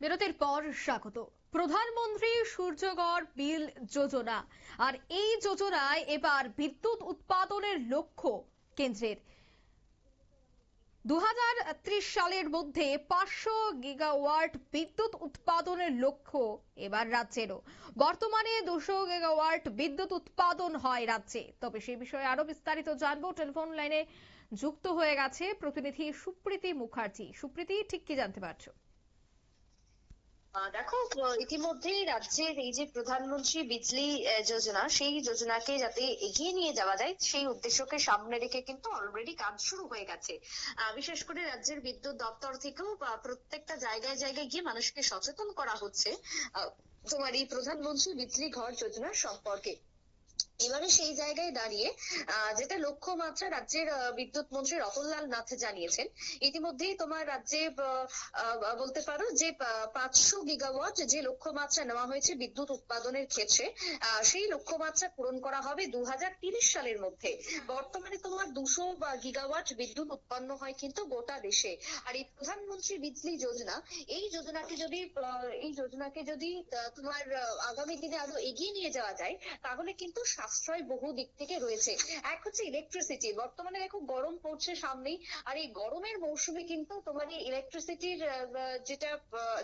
বিরতির পর স্বাগত। প্রধানমন্ত্রী সূর্যঘর বিল যোজনা, আর এই যোজনায় এবার বিদ্যুৎ উৎপাদনের লক্ষ্য কেন্দ্রের 2030 সালের মধ্যে 500 গিগাওয়াট বিদ্যুৎ উৎপাদনের লক্ষ্য এবার রাজ্যেরও। বর্তমানে 200 গিগাওয়াট বিদ্যুৎ উৎপাদন হয় রাজ্যে। তবে সেই বিষয়ে আরো বিস্তারিত জানবো। টেলিফোন লাইনে যুক্ত হয়ে গেছে প্রতিনিধি সুপ্রীতি মুখার্জি। সুপ্রীতি, ঠিক কি জানতে পারছো? দেখো, ইতিমধ্যেই রাজ্যের এই যে প্রধানমন্ত্রী বিজলি যোজনা, সেই যোজনাকে যাতে এগিয়ে নিয়ে যাওয়া যায় সেই উদ্দেশ্যকে সামনে রেখে কিন্তু অলরেডি কাজ শুরু হয়ে গেছে। বিশেষ করে রাজ্যের বিদ্যুৎ দপ্তর থেকেও প্রত্যেকটা জায়গায় জায়গায় গিয়ে মানুষকে সচেতন করা হচ্ছে তোমার এই প্রধানমন্ত্রী বিজলি ঘর যোজনার সম্পর্কে। এবারে সেই জায়গায় দাঁড়িয়ে যেটা লক্ষ্যমাত্রা রাজ্যের বিদ্যুৎ মন্ত্রী রতনলাল নাথ জানিয়েছেন, ইতিমধ্যেই তোমার রাজ্যে বলতে পারো যে 500 গিগাওয়াট যে লক্ষ্যমাত্রা নেওয়া হয়েছে বিদ্যুৎ উৎপাদনের ক্ষেত্রে, সেই লক্ষ্যমাত্রা পূরণ করা হবে 2030 সালের মধ্যে। বর্তমানে তোমার 200 গিগাওয়াট বিদ্যুৎ উৎপন্ন হয় কিন্তু গোটা দেশে। আর এই প্রধানমন্ত্রী বিজলি যোজনা, এই যোজনাকে যদি তোমার আগামী দিনে আরো এগিয়ে নিয়ে যাওয়া যায়, তাহলে কিন্তু সাশ্রয় বহু দিক থেকে রয়েছে। এক হচ্ছে ইলেকট্রিসিটি। বর্তমানে দেখো গরম পড়ছে সামনেই, আর এই গরমের মৌসুমে কিন্তু তোমার এই ইলেকট্রিসিটির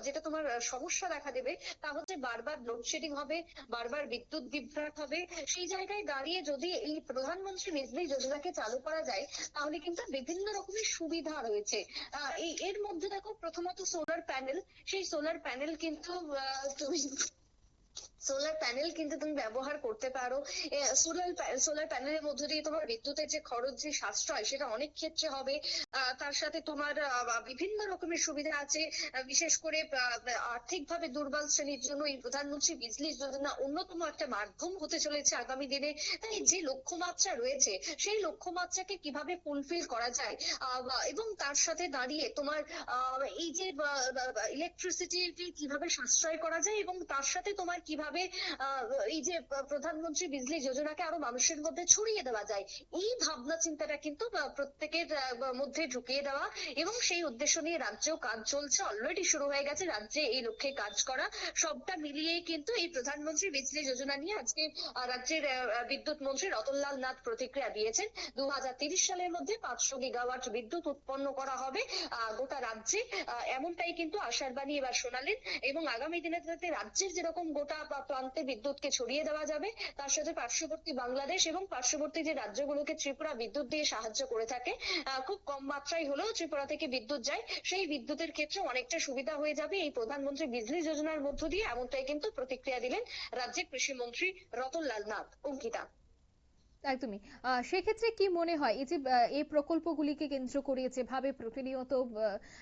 যেটা তোমার সমস্যা দেখা দেবে, তা হচ্ছে বারবার লোডশেডিং হবে, বারবার বিদ্যুৎ বিভ্রাট হবে। সেই জায়গায় দাঁড়িয়ে যদি এই প্রধানমন্ত্রী বিজলি যোজনাকে চালু করা যায়, তাহলে কিন্তু বিভিন্ন রকমের সুবিধা রয়েছে। এর মধ্যে দেখো, প্রথমত সোলার প্যানেল। সেই সোলার প্যানেল কিন্তু তুমি ব্যবহার করতে পারো। সোলার প্যানেলের মধ্যে দিয়ে তোমার বিদ্যুতের যে খরচ, যে সাশ্রয়, সেটা অনেক ক্ষেত্রে হবে। তার সাথে তোমার বিভিন্ন রকমের সুবিধা আছে। বিশেষ করে আর্থিকভাবে দুর্বল শ্রেণীর জন্য এই প্রধানমন্ত্রী বিজলি যোজনা অন্যতম একটা মাধ্যম হতে চলেছে আগামী দিনে। তাই যে লক্ষ্যমাত্রা রয়েছে, সেই লক্ষ্যমাত্রাকে কিভাবে ফুলফিল করা যায়, এবং তার সাথে দাঁড়িয়ে তোমার এই যে ইলেকট্রিসিটি কিভাবে সাশ্রয় করা যায়, এবং তার সাথে তোমার কিভাবে এই যে প্রধানমন্ত্রী বিজলি যোজনাকে আরো মানুষের মধ্যে ছড়িয়ে দেওয়া যায়, এই ভাবনা চিন্তাটা কিন্তু প্রত্যেকের মধ্যে ঢুকিয়ে দেওয়া। এবং সেই উদ্দেশ্য নিয়ে রাজ্যেও কাজ চলছে, অলরেডি শুরু হয়ে গেছে রাজ্যে এই লক্ষ্যে কাজ করা। সবটা মিলিয়েই কিন্তু এই প্রধানমন্ত্রী বিজলি যোজনা নিয়ে আজকে রাজ্যের বিদ্যুৎ মন্ত্রী রতনলাল নাথ প্রতিক্রিয়া দিয়েছেন। 2030 সালের মধ্যে 500 গিগাওয়াট বিদ্যুৎ উৎপন্ন করা হবে গোটা রাজ্যে, এমনটাই কিন্তু আশার বাণী এবার শোনালেন। এবং আগামী দিনে যাতে রাজ্যের যেরকম গোটা প্রান্তে বিদ্যুৎকে ছড়িয়ে দেওয়া যাবে, তার সাথে পার্শ্ববর্তী বাংলাদেশ এবং পার্শ্ববর্তী যে রাজ্যগুলোকে ত্রিপুরা বিদ্যুৎ দিয়ে সাহায্য করে থাকে, খুব কম মাত্রায় হলেও ত্রিপুরা থেকে বিদ্যুৎ যায়, সেই বিদ্যুতের ক্ষেত্রে অনেকটা সুবিধা হয়ে যাবে এই প্রধানমন্ত্রী বিজলি যোজনার মধ্য দিয়ে। এমনটাই কিন্তু প্রতিক্রিয়া দিলেন রাজ্যের কৃষিমন্ত্রী রতনলাল নাথ। অঙ্কিতা, একদমই। সেক্ষেত্রে কি মনে হয়, এই যে এই প্রকল্পগুলিকে কেন্দ্র করে যেভাবে প্রতিনিয়ত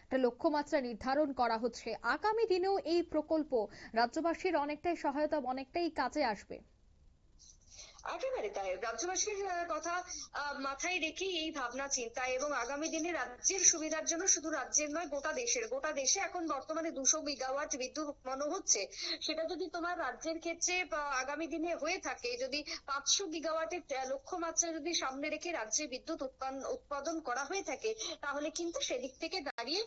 একটা লক্ষ্যমাত্রা নির্ধারণ করা হচ্ছে, আগামী দিনেও এই প্রকল্প রাজ্যবাসীর অনেকটাই সহায়তা, অনেকটাই কাজে আসবে? একেবারে তাই। রাজ্যবাসীর কথা মাথায় রেখে এই ভাবনা চিন্তা, এবং আগামী দিনে রাজ্যের সুবিধার জন্য, শুধু রাজ্যের নয় গোটা দেশে এখন বর্তমানে 200 গিগাওয়াট বিদ্যুৎ উৎপন্ন হচ্ছে। সেটা যদি তোমার রাজ্যের ক্ষেত্রে আগামী দিনে হয়ে থাকে, যদি 500 গিগাওয়াটের লক্ষ্যমাত্রা যদি সামনে রেখে রাজ্যে বিদ্যুৎ উৎপাদন করা হয়ে থাকে, তাহলে কিন্তু সেদিক থেকে দাঁড়িয়ে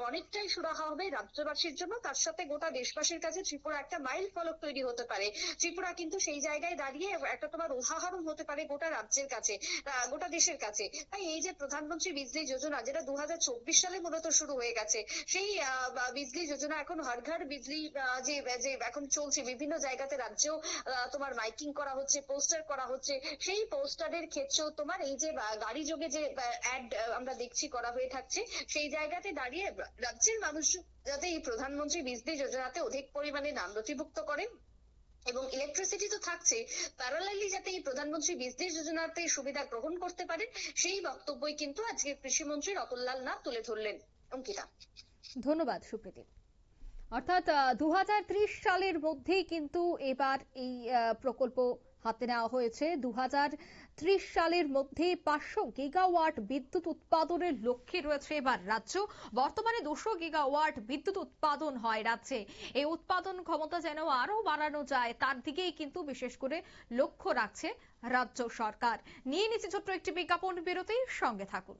অনেকটাই সুরাহা হবে রাজ্যবাসীর জন্য। তার সাথে গোটা দেশবাসীর কাছে ত্রিপুরা একটা মাইল ফলক তৈরি হতে পারে। ত্রিপুরা কিন্তু সেই জায়গায় দাঁড়িয়ে একটা তোমার উদাহরণ হতে পারে গোটা রাজ্যের কাছে, গোটা দেশের কাছে। তাই এই যে প্রধানমন্ত্রী বিজলি যোজনা, যেটা 2024 সালে মূলত শুরু হয়ে গেছে, সেই বিজলি যোজনা এখন হর ঘর বিজলি যে এখন চলছে, বিভিন্ন জায়গাতে রাজ্যেও তোমার মাইকিং করা হচ্ছে, পোস্টার করা হচ্ছে। সেই পোস্টারের ক্ষেত্রেও তোমার এই যে গাড়ি যোগে যে অ্যাড আমরা দেখছি করা হয়ে থাকছে, সেই জায়গাতে দাঁড়িয়ে রাজ্যের মানুষ যাতে এই প্রধানমন্ত্রী বিজলি যোজনাতে অধিক পরিমাণে নাম নথিভুক্ত করেন, এবং ইলেকট্রিসিটি তো থাকছে, প্যারালালি যাতে এই প্রধানমন্ত্রী বিজলি যোজনাতে সুবিধা গ্রহণ করতে পারেন, সেই বক্তব্যই কিন্তু আজকে কৃষিমন্ত্রী রতনলাল নাথ তুলে ধরলেন। অঙ্কিতা, ধন্যবাদ সুপ্রীতি। অর্থাৎ 2030 সালের মধ্যেই কিন্তু এবার এই প্রকল্প হাতে নেওয়া হয়েছে। 2030 সালের মধ্যে 500 গিগাওয়াট বিদ্যুৎ উৎপাদনের লক্ষ্যে রয়েছে এবার রাজ্য। বর্তমানে 200 গিগাওয়াট বিদ্যুৎ উৎপাদন হয় রাজ্যে। এই উৎপাদন ক্ষমতা যেন আরো বাড়ানো যায়, তার দিকেই কিন্তু বিশেষ করে লক্ষ্য রাখছে রাজ্য সরকার। নিয়ে নিচ্ছে ছোট্ট একটি বিজ্ঞাপন বিরতির সঙ্গে থাকুন।